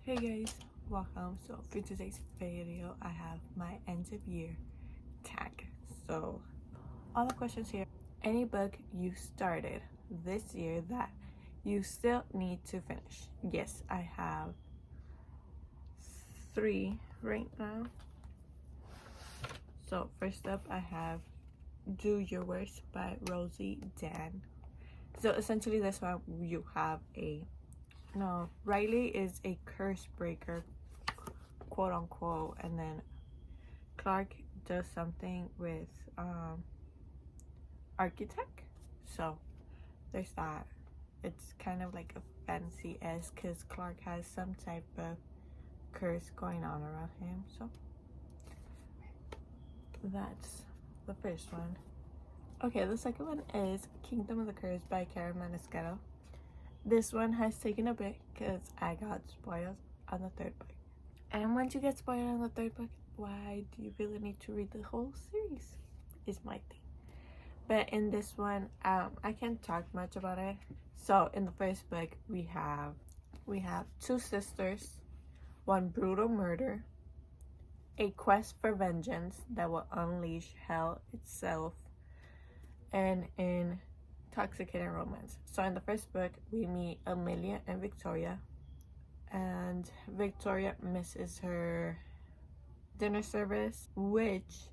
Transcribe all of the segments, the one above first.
Hey guys, welcome. So for today's video, I have my end of year tag. So all the questions here: any book you started this year that you still need to finish? Yes, I have 3 right now. So first up, I have Do Your Worst by Rosie Dan. So essentially, this one you have Riley is a curse breaker, quote unquote, and then Clark does something with architect. So there's that. It's kind of like a fantasy esque because Clark has some type of curse going on around him. So that's the first one. Okay, the second one is Kingdom of the Curse by Karen Maniscalco. This one has taken a bit because I got spoiled on the third book. And once you get spoiled on the third book, why do you really need to read the whole series? Is my thing. But in this one, I can't talk much about it. So in the first book, we have 2 sisters, one brutal murder, a quest for vengeance that will unleash hell itself, and an intoxicating romance. So in the first book, we meet Amelia and Victoria, and Victoria misses her dinner service, which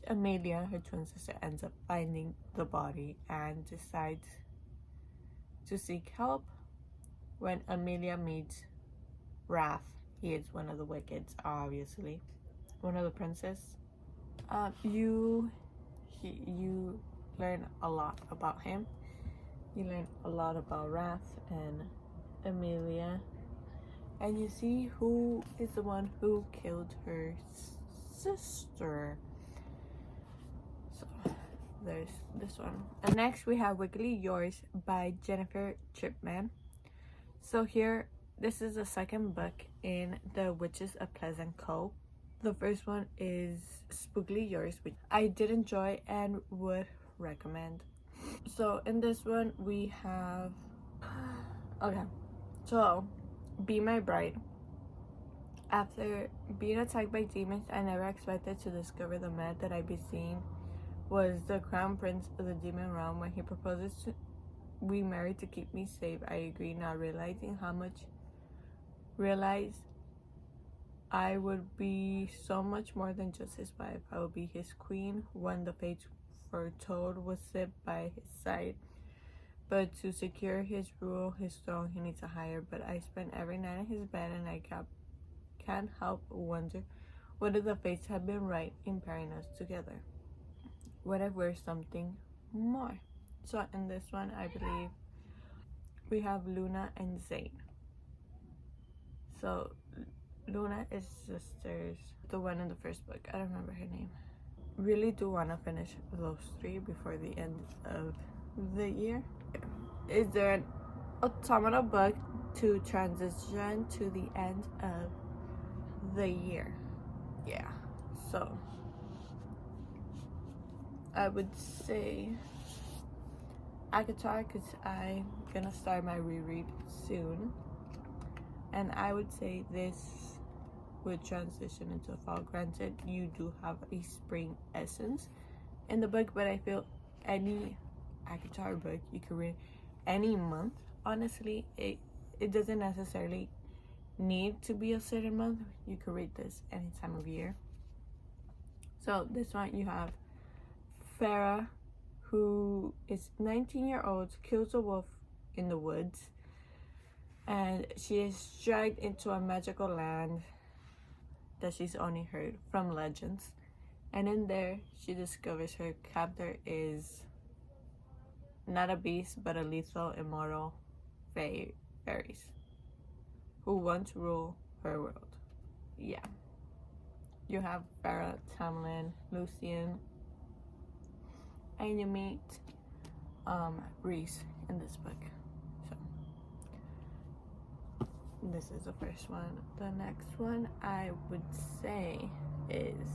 Amelia, her twin sister, ends up finding the body and decides to seek help. When Amelia meets Wrath, he is one of the Wickeds, obviously, one of the princes. You learn a lot about him. You learn a lot about Wrath and Amelia, and you see who is the one who killed her sister. So there's this one. And next we have Wiggly Yours by Jennifer Chipman. So here, this is the second book in the Witches of Pleasant Cove. The first one is Spookly Yours, which I did enjoy and would recommend. So in this one we have so Be My Bride. After being attacked by demons, I never expected to discover the man that I'd be seeing was the crown prince of the demon realm. When he proposes to we married to keep me safe, I agreed, not realizing how much I would be so much more than just his wife. I would be his queen. When the fates foretold was sit by his side, but to secure his rule, his throne, he needs a hire. But I spent every night in his bed, and I can't help wonder whether the fates have been right in pairing us together. What if we're something more? So in this one, I believe we have Luna and Zane. So Luna is sisters, the one in the first book. I don't remember her name. Really do want to finish those 3 before the end of the year. Is there an autumnal book to transition to the end of the year? Yeah, so I would say ACOTAR because I'm gonna start my reread soon, and I would say this would transition into fall. Granted, you do have a spring essence in the book, but I feel any ACOTAR book you can read any month. Honestly, it doesn't necessarily need to be a certain month. You can read this any time of year. So this one, you have Farah, who is 19-year-old, kills a wolf in the woods, and she is dragged into a magical land that she's only heard from legends. And in there, she discovers her captor is not a beast, but a lethal, immortal fairies who want to rule her world. Yeah. You have Farah, Tamlin, Lucian, and you meet Reese in this book. So this is the first one. The next one I would say is,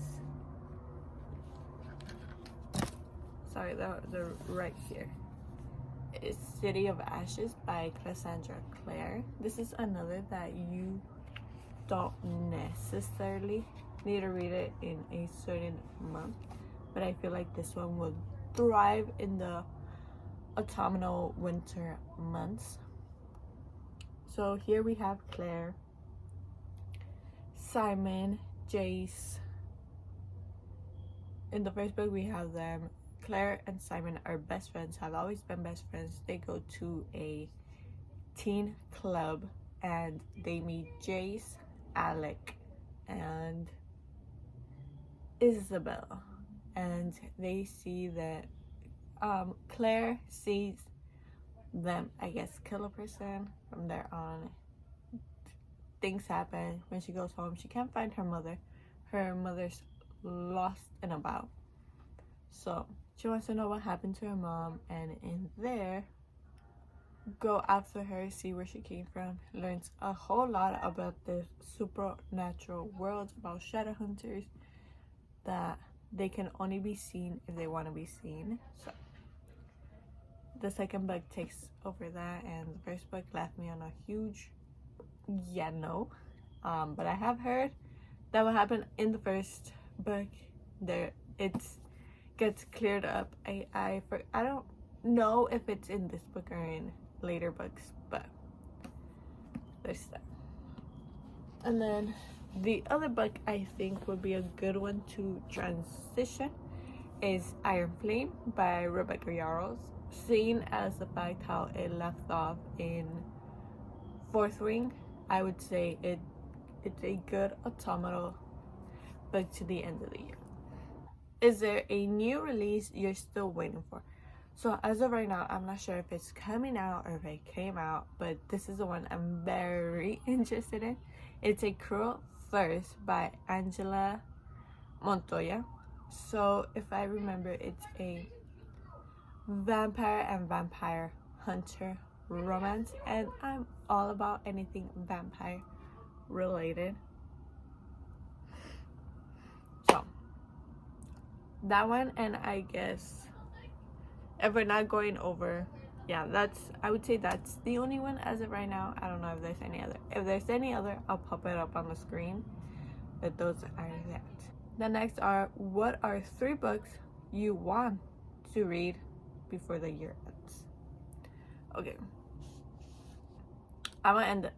sorry, they're right here. is City of Ashes by Cassandra Clare. This is another that you don't necessarily need to read it in a certain month, but I feel like this one will thrive in the autumnal winter months. So here we have Claire, Simon, Jace. In the first book we have them. Claire and Simon are best friends, have always been best friends. They go to a teen club and they meet Jace, Alec, and Isabel, and they see that Claire sees them, I guess, kill a person. From there on, things happen. When she goes home, she can't find her mother. Her mother's lost and about, so she wants to know what happened to her mom, and in there go after her, see where she came from, learns a whole lot about the supernatural world, about shadow hunters, that they can only be seen if they want to be seen. So the second book takes over that, and the first book left me on a huge no. But I have heard that what happened in the first book, there it gets cleared up. I don't know if it's in this book or in later books, but there's that. And then the other book I think would be a good one to transition is Iron Flame by Rebecca Yarros. Seeing as the fact how it left off in Fourth Wing, I would say it's a good autumnal book to the end of the year. Is there a new release you're still waiting for? So as of right now, I'm not sure if it's coming out or if it came out, but this is the one I'm very interested in. It's A Cruel Thirst by Angela Montoya. So if I remember, it's a vampire and vampire hunter romance, and I'm all about anything vampire related. So that one, and I guess if we're not going over, yeah, I would say that's the only one as of right now. I don't know if there's any other. If there's any other, I'll pop it up on the screen, but those are that. The next are, what are 3 books you want to read before the year ends? Okay, I'm gonna end it.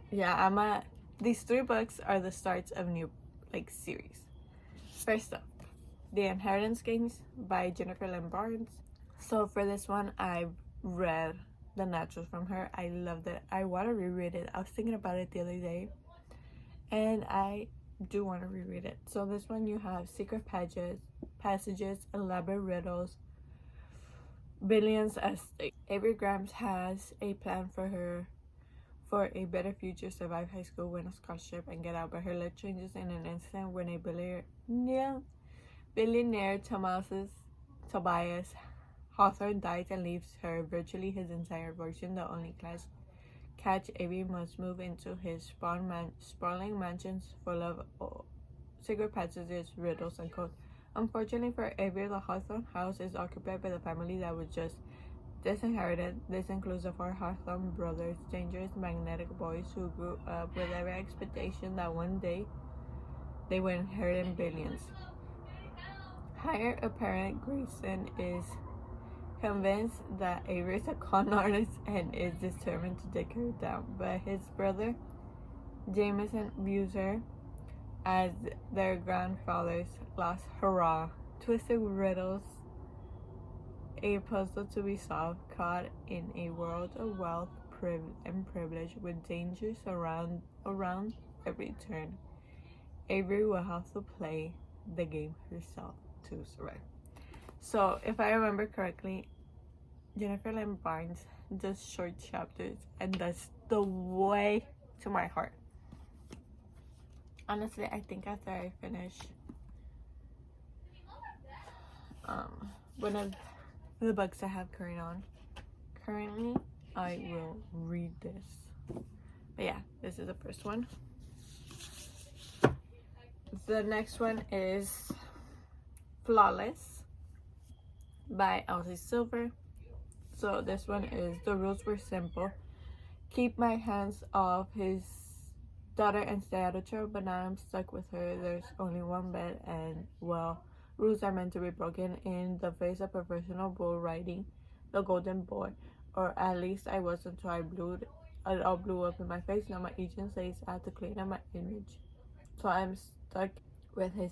Yeah, these 3 books are the starts of new series. First up, The Inheritance Games by Jennifer Lynn Barnes. So for this one, I've read The Naturals from her. I loved it. I want to reread it. I was thinking about it the other day, and I do want to reread it. So this one, you have secret passages, elaborate riddles, billions at stake. Avery Grimes has a plan for a better future, survive high school, win a scholarship, and get out, but her life changes in an instant when a billionaire Tobias Hawthorne dies and leaves her virtually his entire fortune. The only catch, Avery must move into his sprawling mansions full of secret passages, riddles, and codes. Unfortunately for Avery, the Hawthorne house is occupied by the family that was just disinherited. This includes the 4 Hawthorne brothers, dangerous, magnetic boys who grew up with every expectation that one day they would inherit billions. Heir apparent Grayson is convinced that Avery is a con artist and is determined to take her down, but his brother Jameson views her as their grandfather's lost hurrah. Twisted riddles, a puzzle to be solved, caught in a world of wealth and privilege with dangers around every turn. Avery will have to play the game herself to survive. So if I remember correctly, Jennifer Lynn Barnes does short chapters, and that's the way to my heart. Honestly, I think after I finish one of the books I have currently, I will read this. But yeah, this is the first one. The next one is Flawless by Elsie Silver. So this one is, the rules were simple. Keep my hands off his daughter and stay out of trouble, but now I'm stuck with her. There's only one bed, and well, rules are meant to be broken in the face of professional bull riding, the golden boy. Or at least I was until it all blew up in my face. Now my agent says I have to clean up my image. So I'm stuck with his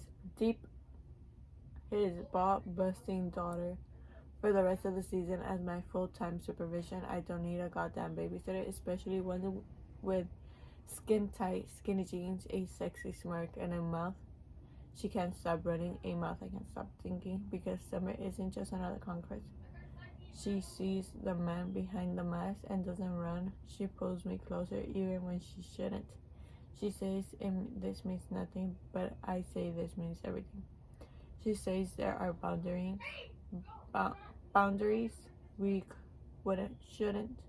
ball busting daughter for the rest of the season as my full-time supervision. I don't need a goddamn babysitter, especially one with skin-tight, skinny jeans, a sexy smirk, and a mouth she can't stop running, a mouth I can't stop thinking, because Summer isn't just another conquest. She sees the man behind the mask and doesn't run. She pulls me closer even when she shouldn't. She says this means nothing, but I say this means everything. She says there are boundaries we shouldn't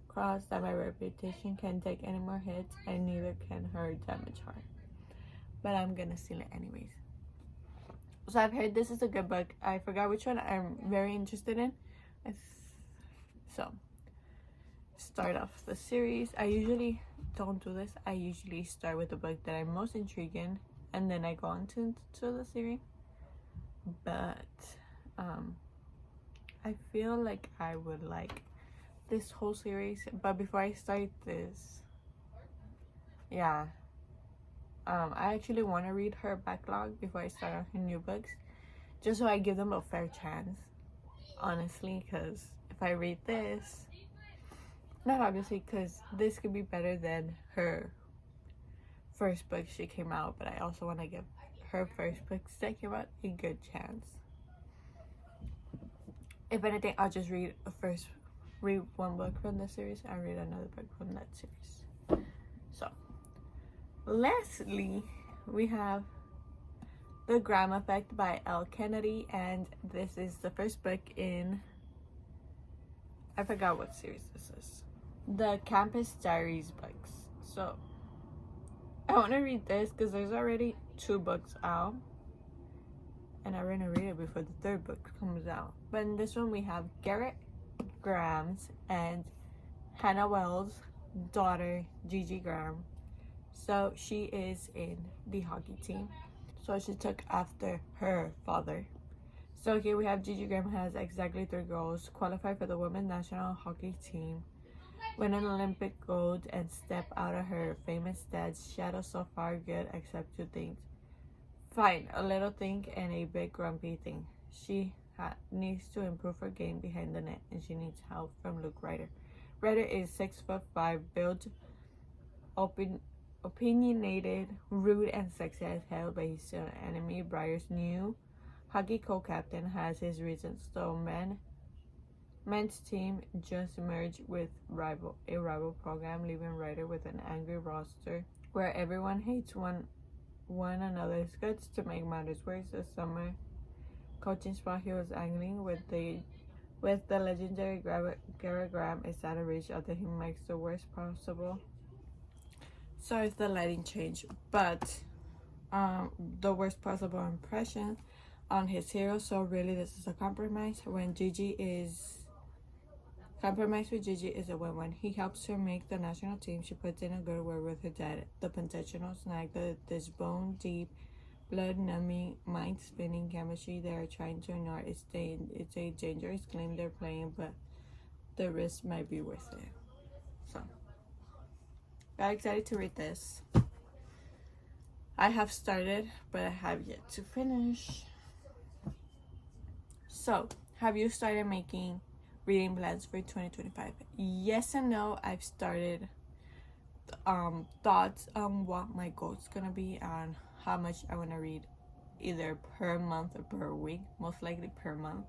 cross, that my reputation can't take any more hits, and neither can her damage heart. But I'm gonna steal it anyways. So I've heard this is a good book. I forgot which one I'm very interested in. So, start off the series. I usually don't do this. I usually start with the book that I'm most intrigued in, and then I go on to the series. But I feel like I would like this whole series. But before I start this, I actually want to read her backlog before I start on her new books, just so I give them a fair chance, honestly. Because if I read this, not obviously, because this could be better than her first book she came out, but I also want to give her first book that came out a good chance. If anything, I'll just read one book from the series and read another book from that series. So, lastly, we have The Graham Effect by Elle Kennedy, and this is the first book in, I forgot what series this is, the Campus Diaries books. So I want to read this because there's already 2 books out, and I want to read it before the 3rd book comes out. But in this one we have Garrett Graham's and Hannah Wells' daughter, Gigi Graham. So she is in the hockey team, so she took after her father. So here we have Gigi Graham has exactly 3 goals: qualify for the women's national hockey team, win an Olympic gold, and step out of her famous dad's shadow. So far good, except 2 things. Fine, a little thing and a big grumpy thing. She needs to improve her game behind the net, and she needs help from Luke Ryder. Ryder is 6'5", built, opinionated, rude, and sexy as hell, but he's still an enemy. Briar's new hockey co-captain has his reasons, though. Men's team just merged with a rival program, leaving Ryder with an angry roster where everyone hates one another's guts. To make matters worse, this summer coaching spot he was angling with the legendary Garrett Graham is out of reach after he makes the worst possible. Sorry if the lighting changed, but the worst possible impression on his hero. So really this is a compromise. Compromise with Gigi is a win-win. He helps her make the national team. She puts in a good word with her dad. The potential snag, this bone-deep, blood-numbing, mind-spinning chemistry they are trying to ignore. It's a dangerous game they're playing, but the risk might be worth it. So, got excited to read this. I have started, but I have yet to finish. So, have you started making reading plans for 2025? Yes and no. I've started thoughts on what my goal is gonna be and how much I want to read, either per month or per week, most likely per month,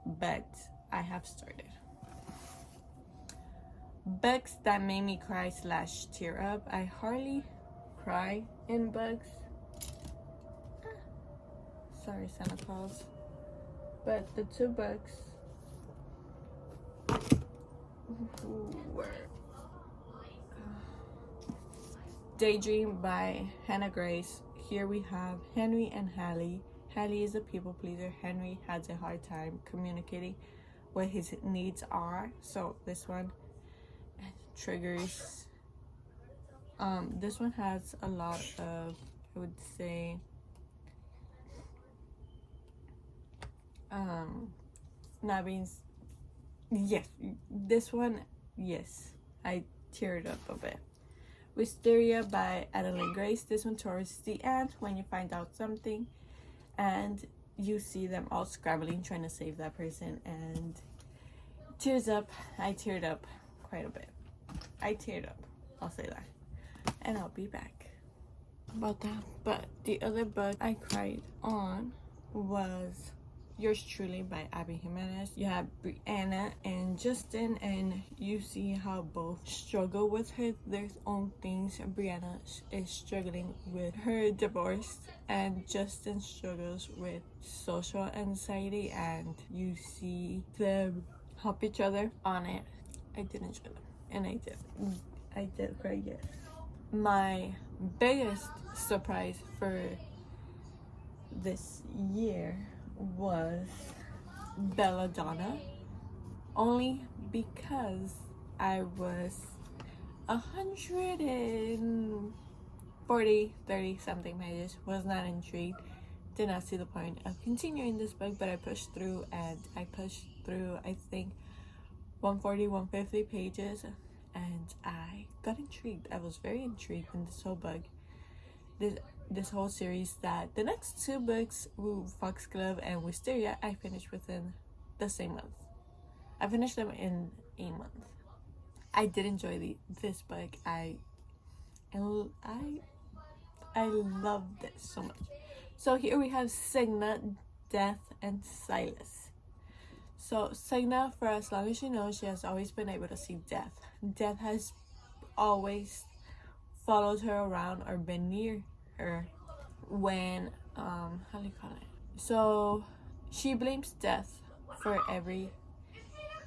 but I have started. Books that made me cry / tear up. I hardly cry in books. Sorry, Santa Claus. But the 2 books were Daydream by Hannah Grace. Here we have Henry and Hallie. Hallie is a people pleaser. Henry has a hard time communicating what his needs are. So this one triggers. This one has a lot of, I would say, not being. Yes, this one. Yes, I teared up a bit. Wisteria by Adelaide Grace. This one towards the end, when you find out something and you see them all scrabbling trying to save that person, and tears up. I teared up quite a bit. I teared up, I'll say that, and I'll be back about that. But the other book I cried on was Yours Truly by Abby Jimenez. You have Brianna and Justin, and you see how both struggle with their own things. Brianna is struggling with her divorce, and Justin struggles with social anxiety, and you see them help each other on it. I did enjoy them, and I did cry, yes. My biggest surprise for this year was Belladonna, only because I was 30 something pages, was not intrigued, did not see the point of continuing this book, but I pushed through, and I pushed through, I think, 150 pages, and I got intrigued. I was very intrigued in this whole book, this whole series, that the next two books, Foxglove and Wisteria, I finished within the same month. I finished them in a month. I did enjoy this book. I loved it so much. So here we have Signa, Death, and Silas. So Signa, for as long as you know, she has always been able to see Death. Death has always followed her around or been near her when how do you call it? So she blames Death for every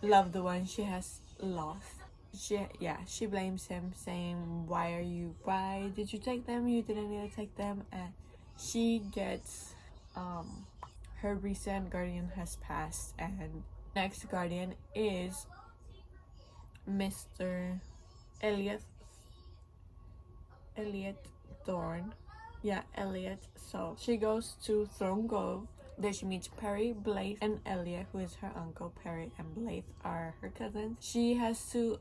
loved one she has lost. She blames him, saying, why did you take them? You didn't need to take them. And she gets her recent guardian has passed, and next guardian is Mr. Elliot Thorne. Yeah, Elliot. So she goes to Throne Grove. There she meets Perry, Blythe, and Elliot, who is her uncle. Perry and Blythe are her cousins. She has to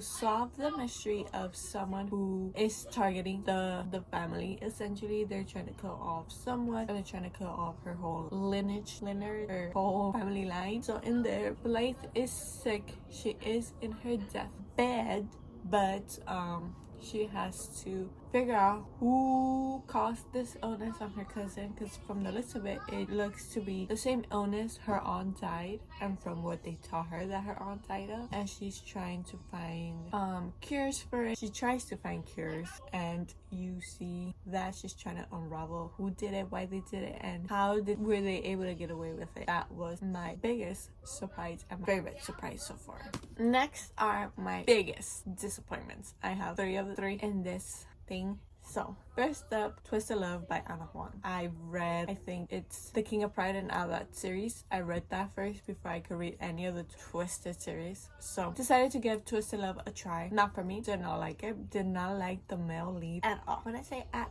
solve the mystery of someone who is targeting the family. Essentially, they're trying to kill off someone, and they're trying to kill off her whole lineage, her whole family line. So in there, Blythe is sick. She is in her deathbed, but she has to figure out who caused this illness on her cousin, because from the list of it looks to be the same illness her aunt died, and from what they taught her that her aunt died of, and she's trying to find cures for it. She tries to find cures, and you see that she's trying to unravel who did it, why they did it, and were they able to get away with it. That was my biggest surprise and my favorite surprise so far. Next are my biggest disappointments. I have 3 of the 3 in this thing. So first up, Twisted Love by Ana Juan. I think it's The King of Pride and all that series. I read that first before I could read any of the Twisted series. So decided to give Twisted Love a try. Not for me. Did not like it. Did not like the male lead at all. When I say at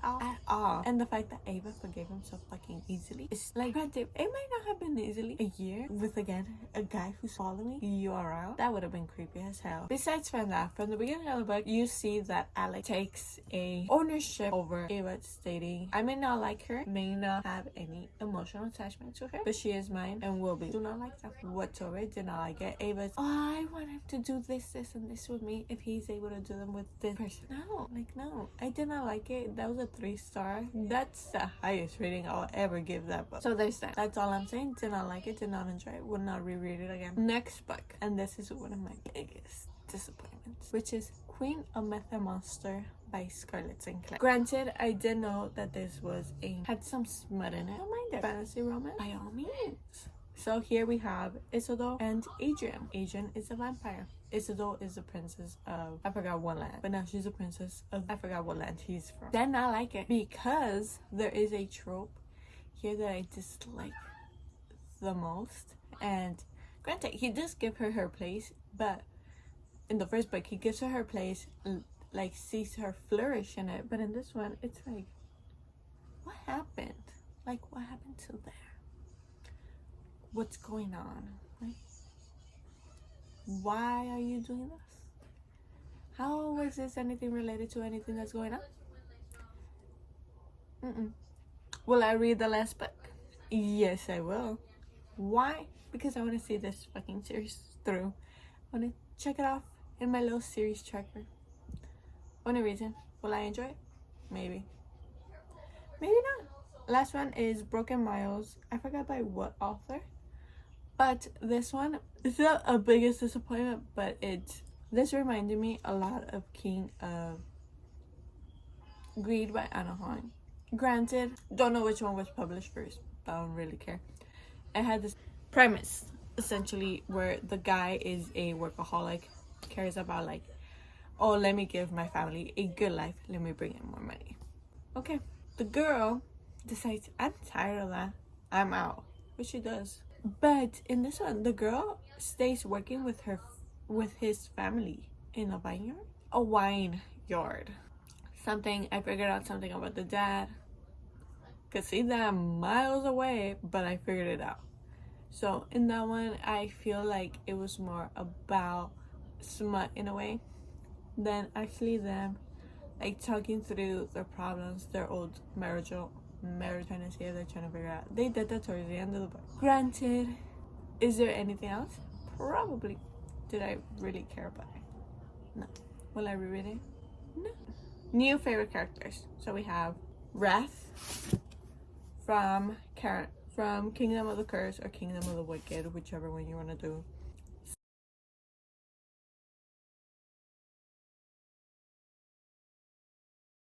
all. And the fact that Ava forgave him so fucking easily. It's like, granted, it might not have been easily. A year with, again, a guy who's following you around. That would have been creepy as hell. Besides from that, from the beginning of the book, you see that Alex takes a ownership over Ava, stating, I may not like her, may not have any emotional attachment to her, but she is mine and will be. Do not like that whatsoever. Did not like it. Ava's, I want him to do this, and this with me if he's able to do them with this person. No, I did not like it. That was a 3-star. That's the highest rating I'll ever give that book. So there's that. That's all I'm saying. Did not like it, did not enjoy it, would not reread it again. Next book, and this is one of my biggest disappointments, which is Queen of Myth and Monster by Scarlett Sinclair. Granted, I did know that this had some smut in it. I don't mind it. Fantasy romance, by all means. So here we have Isildur and Adrian. Adrian is a vampire. Isildur is the princess of I forgot what land, but now she's a princess of I forgot what land he's from. Did not like it because there is a trope here that I dislike the most, and Granted, he does give her her place, but in the first book, he gives her her place, like sees her flourish in it. But in this one, it's like, what happened? Like, what happened to there? What's going on? Like, why are you doing this? How is this anything related to anything that's going on? Will I read the last book? Yes, I will. Why? Because I want to see this fucking series through. I want to check it off in my little series tracker. Only reason. Will I enjoy it? Maybe. Maybe not. Last one is Broken Miles. I forgot by what author. But this one, it's not a biggest disappointment, but this reminded me a lot of King of Greed by Anna Huang. Granted, don't know which one was published first, but I don't really care. It had this premise, essentially, where the guy is a workaholic, cares about like, oh, let me give my family a good life, let me bring in more money. Okay, the girl decides, I'm tired of that, I'm out, which she does. But in this one, the girl stays working with his family in a vineyard, a wine yard. I figured out something about the dad. Could see that miles away, but I figured it out. So in that one, I feel like it was more about smut in a way than actually them like talking through their problems, their old marital trying to see if they're trying to figure out. They did that towards the end of the book. Granted, is there anything else? Probably. Did I really care about it? No. Will I reread it? No. New favorite characters. So we have Wrath from Kingdom of the Curse or Kingdom of the Wicked, whichever one you want to do.